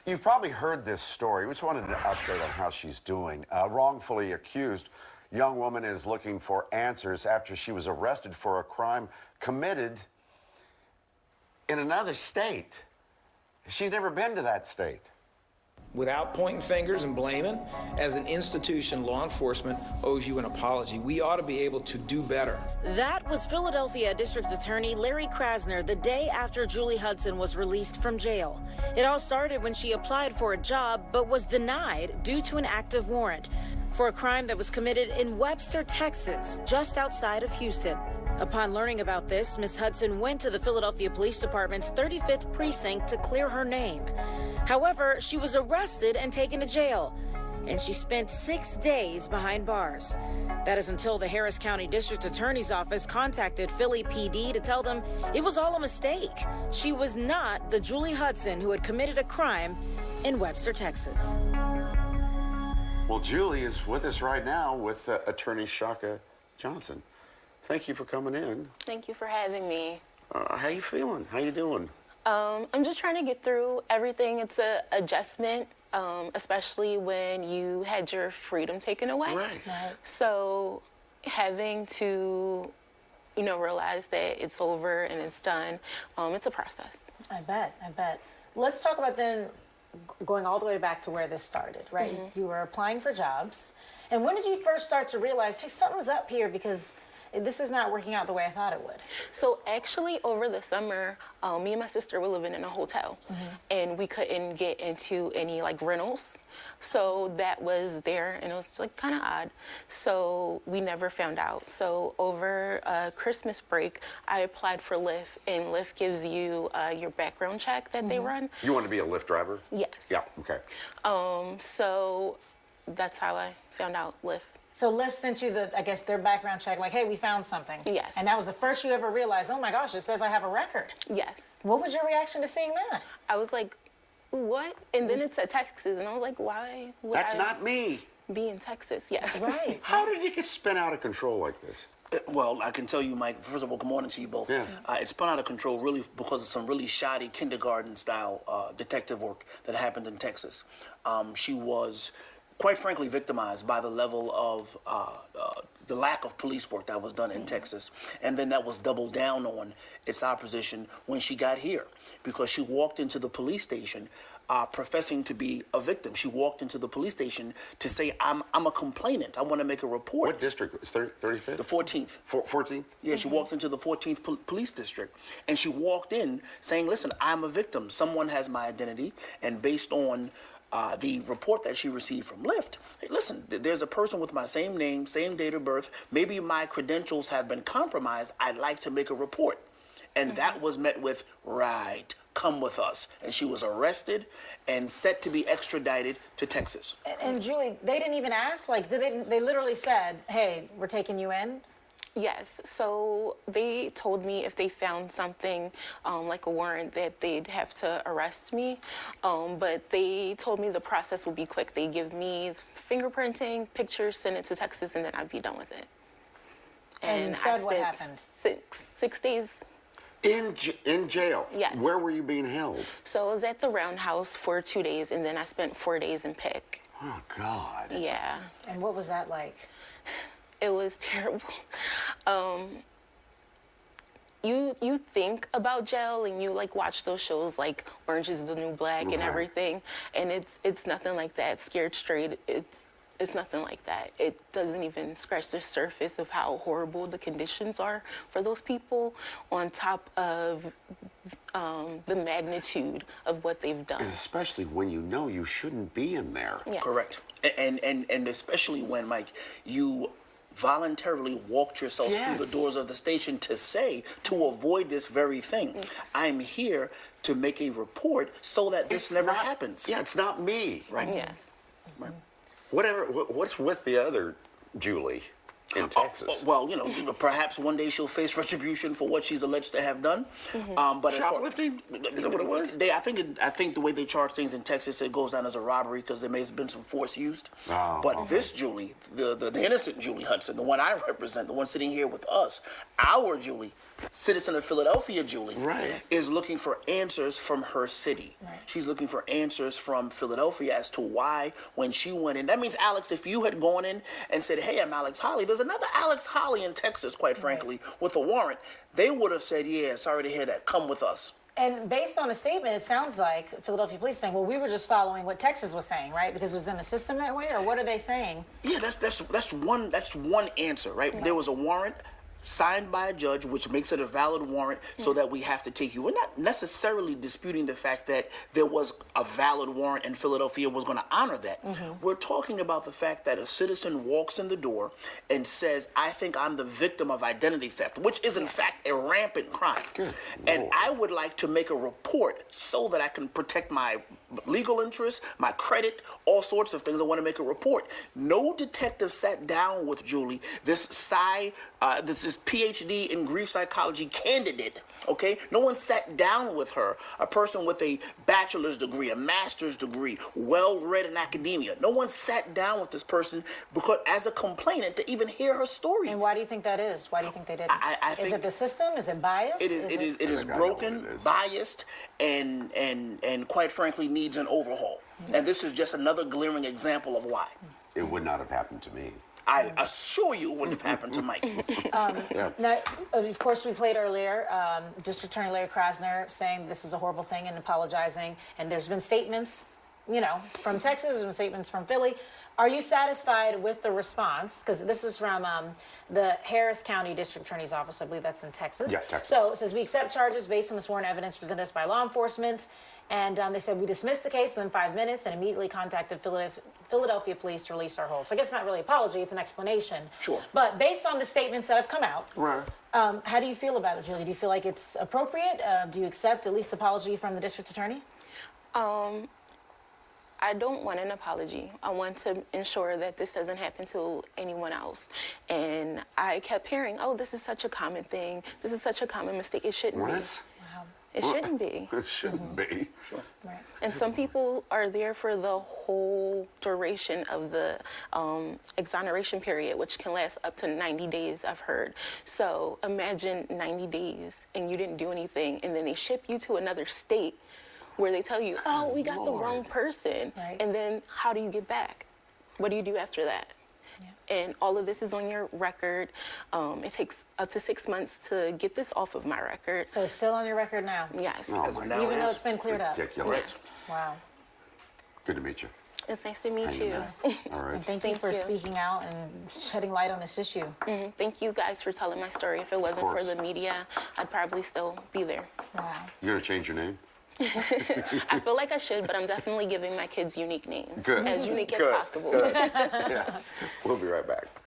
You've probably heard this story. We just wanted an update on how she's doing. A wrongfully accused young woman is looking for answers after she was arrested for a crime committed in another state. She's never been to that state. Without pointing fingers and blaming, as an institution, law enforcement owes you an apology. We ought to be able to do better. That was Philadelphia District Attorney Larry Krasner the day after Julie Hudson was released from jail. It all started when she applied for a job but was denied due to an active warrant for a crime that was committed in Webster, Texas, just outside of Houston. Upon learning about this, Ms. Hudson went to the Philadelphia Police Department's 35th precinct to clear her name. However, she was arrested and taken to jail, and she spent 6 days behind bars. That is until the Harris County District Attorney's Office contacted Philly PD to tell them it was all a mistake. She was not the Julie Hudson who had committed a crime in Webster, Texas. Well, Julie is with us right now with attorney Shaka Johnson. Thank you for coming in. Thank you for having me. How you feeling? How you doing? I'm just trying to get through everything. It's an adjustment, especially when you had your freedom taken away. Right. So having to, realize that it's over and it's done, it's a process. I bet. Let's talk about then going all the way back to where this started, right? Mm-hmm. You were applying for jobs. And when did you first start to realize, hey, something's up here because this is not working out the way I thought it would? So actually over the summer, me and my sister were living in a hotel, and we couldn't get into any rentals. So that was there, and it was kind of odd. So we never found out. So over Christmas break, I applied for Lyft, and Lyft gives you your background check that they run. You want to be a Lyft driver? Yes. Yeah, okay. So that's how I found out Lyft. So Lyft sent you their background check, hey, we found something. Yes. And that was the first you ever realized, oh my gosh, it says I have a record. Yes. What was your reaction to seeing that? I was like, what? And then it said Texas, and I was like, why would That's not me. Be in Texas? Yes. Right. How did it get spun out of control like this? Well, I can tell you, Mike, first of all, good morning to you both. Yeah. It spun out of control really because of some really shoddy kindergarten-style detective work that happened in Texas. She was, quite frankly, victimized by the level of the lack of police work that was done in Texas. And then that was doubled down on. It's our position when she got here, because she walked into the police station professing to be a victim. She walked into the police station to say, I'm a complainant. I want to make a report. What district? 35th? The 14th. 14th? Yeah, she walked into the 14th police district, and she walked in saying, listen, I'm a victim. Someone has my identity, and based on the report that she received from Lyft, hey, listen, there's a person with my same name, same date of birth. Maybe my credentials have been compromised. I'd like to make a report. And that was met with, right, come with us. And she was arrested and set to be extradited to Texas. And Julie, they didn't even ask? They literally said, hey, we're taking you in? Yes. So they told me if they found something like a warrant that they'd have to arrest me. But they told me the process would be quick. They give me fingerprinting, pictures, send it to Texas, and then I'd be done with it. And instead, what happened? Six days. In jail? Yes. Where were you being held? So I was at the Roundhouse for 2 days, and then I spent 4 days in PIC. Oh, God. Yeah. And what was that like? It was terrible. You think about jail, and you watch those shows like Orange is the New Black and everything, and it's nothing like that. Scared Straight, it's nothing like that. It doesn't even scratch the surface of how horrible the conditions are for those people, on top of the magnitude of what they've done. And especially when you know you shouldn't be in there. Yes. Correct. And especially when, Mike, you voluntarily walked yourself through the doors of the station to avoid this very thing. Yes. I'm here to make a report so that this never happens. Yeah, it's not me. Right. Yes. Right. What's with the other Julie in Texas? Well, perhaps one day she'll face retribution for what she's alleged to have done. But shoplifting? Is that what it was? I think the way they charge things in Texas, it goes down as a robbery because there may have been some force used. This Julie, the innocent Julie Hudson, the one I represent, the one sitting here with us, our Julie, citizen of Philadelphia, Julie, Right. is looking for answers from her city. She's looking for answers from Philadelphia as to why, when she went in, that means, Alex, if you had gone in and said, hey, I'm Alex Holley, there's another Alex Holley in Texas, quite frankly, with a warrant, they would have said, yeah, sorry to hear that, come with us. And based on the statement, it sounds like Philadelphia police saying, well, we were just following what Texas was saying, right? Because it was in the system that way, or what are they saying? Yeah, that's one answer, right? There was a warrant signed by a judge, which makes it a valid warrant, so that we have to take you. We're not necessarily disputing the fact that there was a valid warrant and Philadelphia was going to honor that. We're talking about the fact that a citizen walks in the door and says, I think I'm the victim of identity theft, which is in fact a rampant crime. And Lord. I would like to make a report so that I can protect my legal interests, my credit, all sorts of things. I want to make a report. No detective sat down with Julie, this PhD in grief psychology candidate, okay? No one sat down with her, a person with a bachelor's degree, a master's degree, well-read in academia. No one sat down with this person because, as a complainant, to even hear her story. And why do you think that is? Why do you think they didn't? I Is think it the system? Is it biased? It is I know broken, what it is. biased, and quite frankly needs an overhaul. And this is just another glaring example of why. It would not have happened to me. I assure you it wouldn't have happened to Mike. Now, of course, we played earlier District Attorney Larry Krasner saying this is a horrible thing and apologizing. And there's been statements, you know, from Texas, there's been statements from Philly. Are you satisfied with the response? Because this is from the Harris County District Attorney's Office. I believe that's in Texas. Yeah, Texas. So it says, we accept charges based on the sworn evidence presented us by law enforcement. And they said, we dismissed the case within 5 minutes and immediately contacted Philadelphia police to release our hold. So I guess it's not really an apology, it's an explanation. Sure. But based on the statements that have come out, Right. how do you feel about it, Julie? Do you feel like it's appropriate? Do you accept at least apology from the district attorney? I don't want an apology. I want to ensure that this doesn't happen to anyone else. And I kept hearing, oh, this is such a common thing. This is such a common mistake. It shouldn't be. What? It shouldn't be. It shouldn't be. Sure. Right. And some people are there for the whole duration of the exoneration period, which can last up to 90 days, I've heard. So imagine 90 days and you didn't do anything, and then they ship you to another state where they tell you, oh, we got the wrong person. Right. And then how do you get back? What do you do after that? And all of this is on your record. It takes up to 6 months to get this off of my record. So it's still on your record now? Yes. Oh, my Now God. Even though it's been cleared up? Ridiculous. Yes. Wow. Good to meet you. It's nice to meet How you. doing? All right. And thank you for speaking out and shedding light on this issue. Thank you guys for telling my story. If it wasn't for course. the media, I'd probably still be there. Wow. You gonna change your name? I feel like I should, but I'm definitely giving my kids unique names. Good. As unique as Good. possible. Yes. We'll be right back.